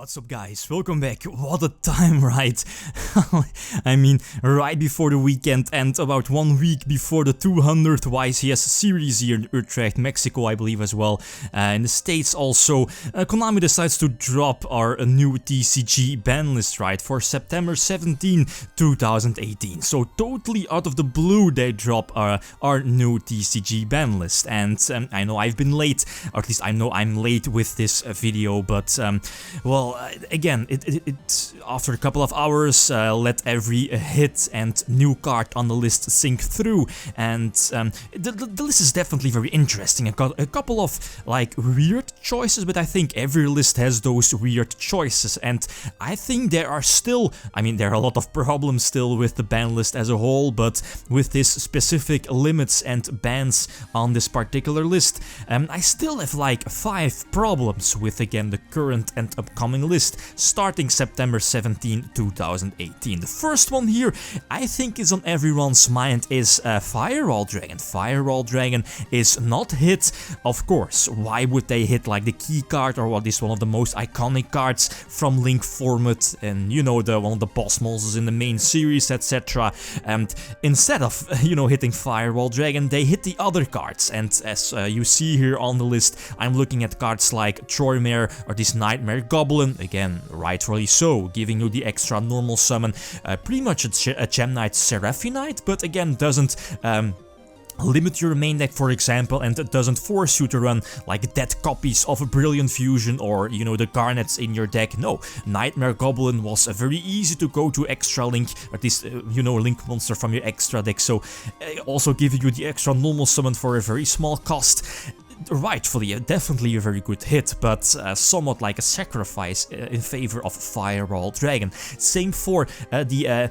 What's up guys, welcome back. What a time, right? I mean, right before the weekend and about 1 week before the 200th YCS series here in Utrecht, Mexico I believe as well. In the States also, Konami decides to drop our new TCG ban list, right, for September 17, 2018. So totally out of the blue they drop our new TCG ban list. And I know I've been late, or at least I know I'm late with this video, but well, again, it after a couple of hours, let every hit and new card on the list sink through, and the list is definitely very interesting. I got a couple of like weird choices, but I think every list has those weird choices, and I think there are still, I mean, there are a lot of problems still with the ban list as a whole, but with this specific limits and bans on this particular list, I still have like 5 problems with, again, the current and upcoming list starting September 17, 2018. The first one here, I think, is on everyone's mind is Firewall Dragon. Firewall Dragon is not hit, of course. Why would they hit like the key card, or what is one of the most iconic cards from Link format, and you know, one of the boss monsters in the main series, etc. And instead of, you know, hitting Firewall Dragon, they hit the other cards. And as you see here on the list, I'm looking at cards like Troymare or this Nightmare Goblin. Again, rightfully so, giving you the extra normal summon, pretty much a Gem Knight Seraphinite, but again doesn't limit your main deck, for example, and it doesn't force you to run like dead copies of a Brilliant Fusion or, you know, the Garnets in your deck. No, Nightmare Goblin was a very easy to go to extra Link, or at least, you know, Link monster from your extra deck, so also giving you the extra normal summon for a very small cost. Rightfully, definitely a very good hit, but somewhat like a sacrifice in favor of Firewall Dragon. Same for the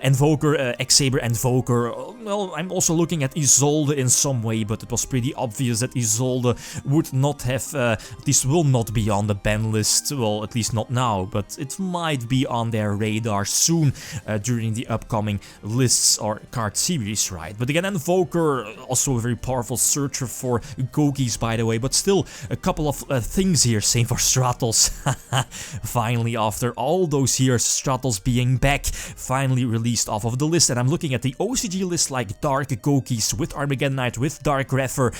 Invoker, X-Saber Invoker. Well, I'm also looking at Isolde in some way, but it was pretty obvious that Isolde would not have, this will not be on the ban list, well, at least not now, but it might be on their radar soon during the upcoming lists or card series, right? But again, Invoker, also a very powerful searcher for Goki, by the way, but still a couple of things here. Same for Stratos. Finally, after all those years, Stratos being back, finally released off of the list. And I'm looking at the OCG list like Dark Gokis with Armageddon Knight, with Dark Refer.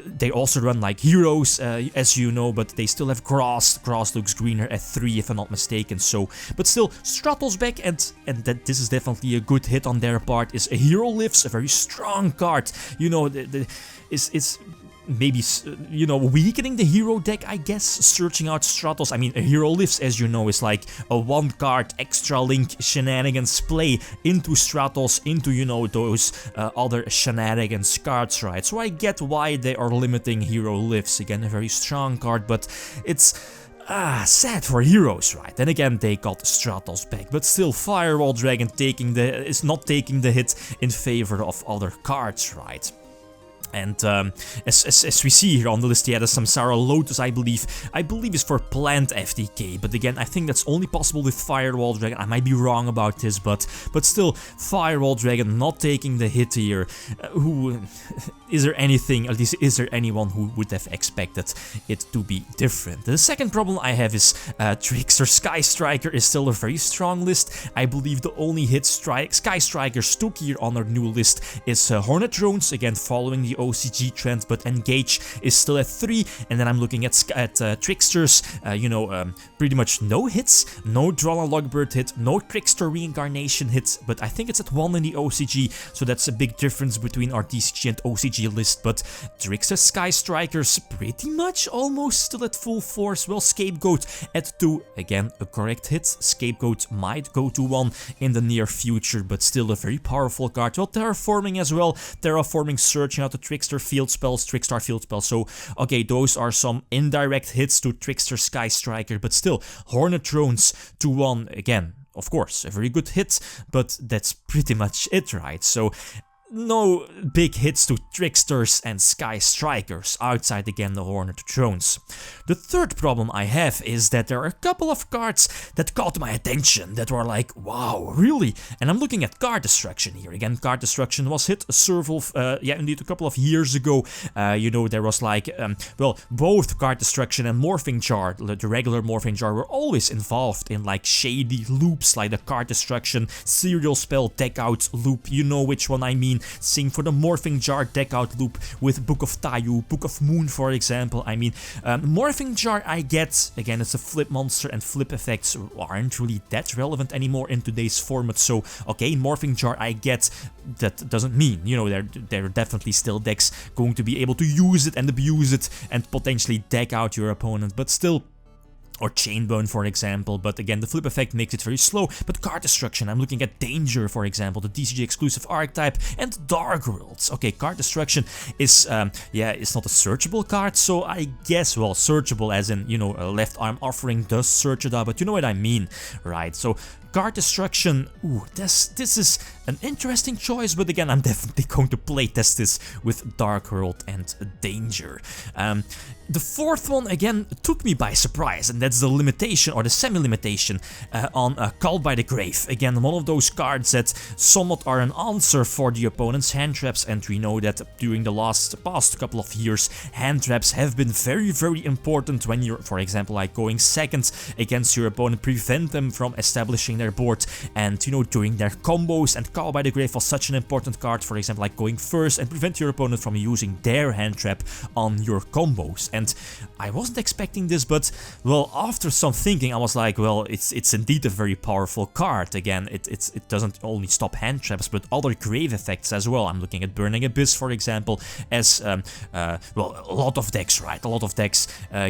They also run like heroes, as you know, but they still have Grass. Grass looks greener at 3 if I'm not mistaken. So, but still, Stratos back, and that this is definitely a good hit on their part. Is a Hero Lifts, a very strong card. You know, it's maybe, you know, weakening the hero deck, I guess, searching out Stratos. I mean, a Hero Lifts, as you know, is like a 1-card extra Link shenanigans play into Stratos, into, you know, those other shenanigans cards, right? So I get why they are limiting Hero Lifts. Again, a very strong card, but it's sad for heroes, right? Then again, they got Stratos back, but still, Firewall Dragon is not taking the hit in favor of other cards, right? And as we see here on the list, yeah, the Samsara Lotus, I believe is for plant FTK, but again, I think that's only possible with Firewall Dragon. I might be wrong about this, but still, Firewall Dragon not taking the hit here. Who is there anything, at least is there anyone who would have expected it to be different? The second problem I have is Trickster Sky Striker is still a very strong list. I believe the only hit Sky Strikers took here on our new list is Hornet Drones, again following the OCG trend, but Engage is still at 3, and then I'm looking at Tricksters, you know, pretty much no hits, no Drala Logbird hit, no Trickster Reincarnation hits, but I think it's at 1 in the OCG, so that's a big difference between our TCG and OCG list. But Trickster Sky Strikers pretty much almost still at full force. Well, Scapegoat at 2, again a correct hit. Scapegoat might go to 1 in the near future, but still a very powerful card. Well, Terraforming as well, Terraforming searching out the Trickstar Field Spells. So, okay, those are some indirect hits to Trickster Sky Striker, but still, Hornet Drones to 1, again, of course, a very good hit, but that's pretty much it, right? So, no big hits to Tricksters and Sky Strikers outside again the Hornet drones. The third problem I have is that there are a couple of cards that caught my attention that were like, wow, really? And I'm looking at Card Destruction here. Again, Card Destruction was hit several, yeah, indeed, a couple of years ago. You know, there was like, well, both Card Destruction and Morphing Jar, the regular Morphing Jar, were always involved in like shady loops, like the Card Destruction serial spell deck out loop. You know which one I mean. Same for the Morphing Jar deck out loop with Book of Tayu, Book of Moon, for example. I mean, Morphing Jar I get, again, it's a flip monster and flip effects aren't really that relevant anymore in today's format, so okay, Morphing Jar I get. That doesn't mean, you know, there are definitely still decks going to be able to use it and abuse it and potentially deck out your opponent, but still. Or Chainbone, for example, but again, the flip effect makes it very slow. But Card Destruction, I'm looking at Danger, for example, the DCG exclusive archetype, and Dark Worlds. Okay, Card Destruction is, yeah, it's not a searchable card, so I guess, well, searchable as in, you know, a left arm offering does search it out, but you know what I mean, right? So, Card Destruction, ooh, this is an interesting choice, but again, I'm definitely going to playtest this with Dark World and Danger. The fourth one, again, took me by surprise, and that's the limitation, or the semi-limitation, on Call by the Grave. Again, one of those cards that somewhat are an answer for the opponent's hand traps, and we know that during the past couple of years, hand traps have been very, very important when you're, for example, like going second against your opponent, prevent them from establishing their board, and, you know, doing their combos, and Call by the Grave was such an important card, for example, like going first and prevent your opponent from using their hand trap on your combos. And I wasn't expecting this, but, well, after some thinking, I was like, well, it's indeed a very powerful card. Again, it doesn't only stop hand traps, but other grave effects as well. I'm looking at Burning Abyss, for example, as, well, a lot of decks, right? A lot of decks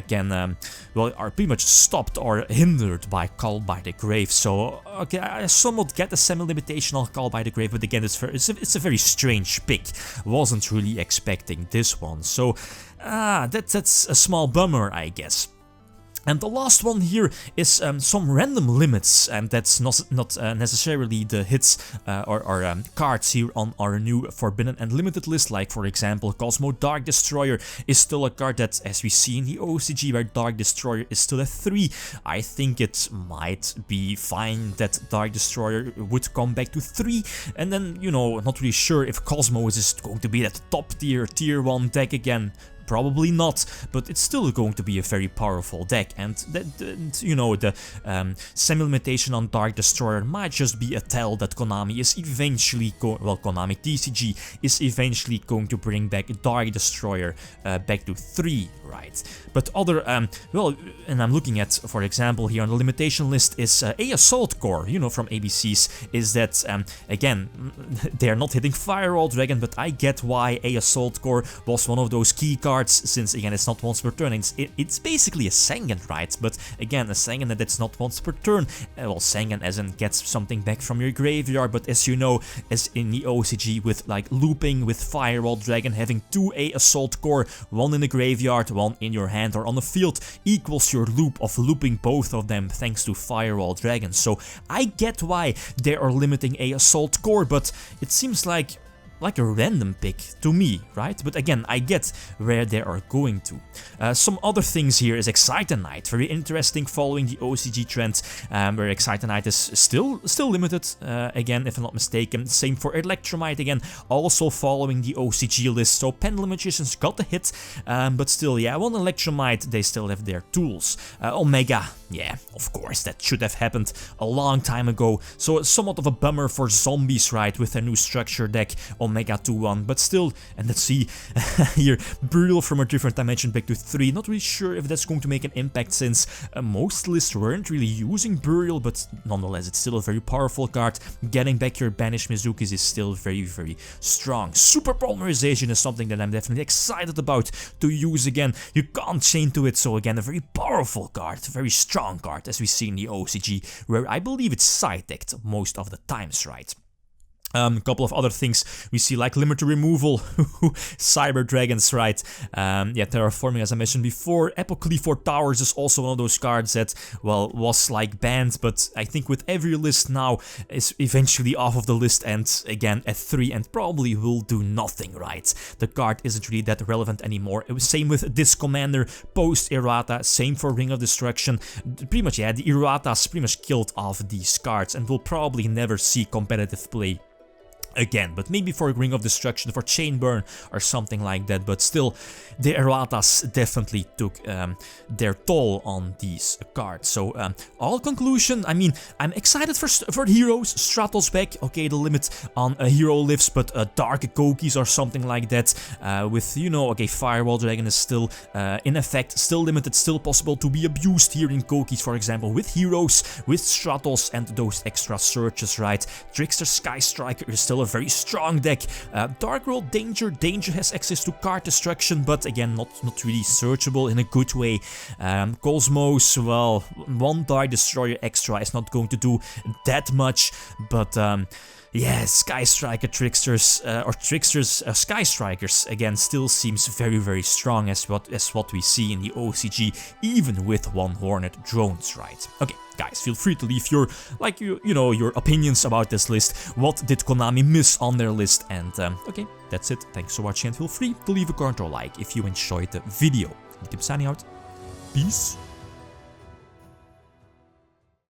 can, well, are pretty much stopped or hindered by Call by the Grave. So, okay, I somewhat get the semi-limitation on Call by the Grave, but again, it's a very strange pick. Wasn't really expecting this one. So, that's a small bummer, I guess. And the last one here is some random limits, and that's not necessarily the hits or cards here on our new Forbidden and Limited list, like for example Cosmo Dark Destroyer is still a card that, as we see in the OCG, where Dark Destroyer is still a 3, I think it might be fine that Dark Destroyer would come back to 3, and then, you know, not really sure if Cosmo is going to be that top tier 1 deck again. Probably not, but it's still going to be a very powerful deck, and you know, the semi-limitation on Dark Destroyer might just be a tell that Konami is eventually Konami TCG is eventually going to bring back Dark Destroyer back to 3, right? But other, well, and I'm looking at, for example, here on the limitation list is A Assault Core, you know, from ABCs, is that, again, they're not hitting Firewall Dragon, but I get why A Assault Core was one of those key cards, since again it's not once per turn. It's basically a Sengen, right? But again, a Sengen that's not once per turn. Well, Sengen as in gets something back from your graveyard, but as you know, as in the OCG with like looping with Firewall Dragon, having 2 A Assault Core, 1 in the graveyard, 1 in your hand or on the field, equals your loop of looping both of them thanks to Firewall Dragon. So I get why they are limiting A Assault Core, but it seems like a random pick to me, right? But again, I get where they are going to. Some other things here is Excitonite, very interesting following the OCG trend, where Excitonite is still limited, again, if I'm not mistaken. Same for Electromite, again, also following the OCG list. So Pendulum Magicians got the hit, but still, yeah, one Electromite, they still have their tools. Omega, yeah, of course, that should have happened a long time ago. So it's somewhat of a bummer for Zombies, right, with their new structure deck. Omega 2-1, but still, and let's see here, Burial from a Different Dimension back to 3, not really sure if that's going to make an impact, since most lists weren't really using Burial, but nonetheless, it's still a very powerful card. Getting back your Banished Mizukis is still very, very strong. Super Polymerization is something that I'm definitely excited about to use again. You can't chain to it, so again, a very powerful card, a very strong card, as we see in the OCG, where I believe it's side-decked most of the times, right? A couple of other things we see, like limiter removal, cyber dragons, right? Yeah, terraforming, as I mentioned before. Apocryphal Towers is also one of those cards that, well, was like banned, but I think with every list now is eventually off of the list and again at 3 and probably will do nothing, right? The card isn't really that relevant anymore. It was same with this commander post errata, same for Ring of Destruction. Pretty much, yeah, the erratas pretty much killed off these cards and will probably never see competitive play again, but maybe for Ring of Destruction, for Chain Burn or something like that, but still the erratas definitely took their toll on these cards. So all conclusion, I mean, I'm excited for heroes. Stratos back, okay, the limit on a hero lifts, but Dark Kokis or something like that with, you know, okay, Firewall Dragon is still in effect, still limited, still possible to be abused here in Kokis, for example, with heroes, with Stratos and those extra searches, right? Trickster Sky Striker is still a very strong deck. Dark World Danger has access to card destruction, but again, not really searchable in a good way. Cosmos, well, one Die Destroyer extra is not going to do that much, but yeah, Sky Striker Tricksters, Sky Strikers, again, still seems very, very strong as what we see in the OCG, even with one Hornet drones, right? Okay, guys, feel free to leave your, like, you know, your opinions about this list. What did Konami miss on their list? And, okay, that's it. Thanks for watching and feel free to leave a comment or like if you enjoyed the video. YgoPro signing out. Peace.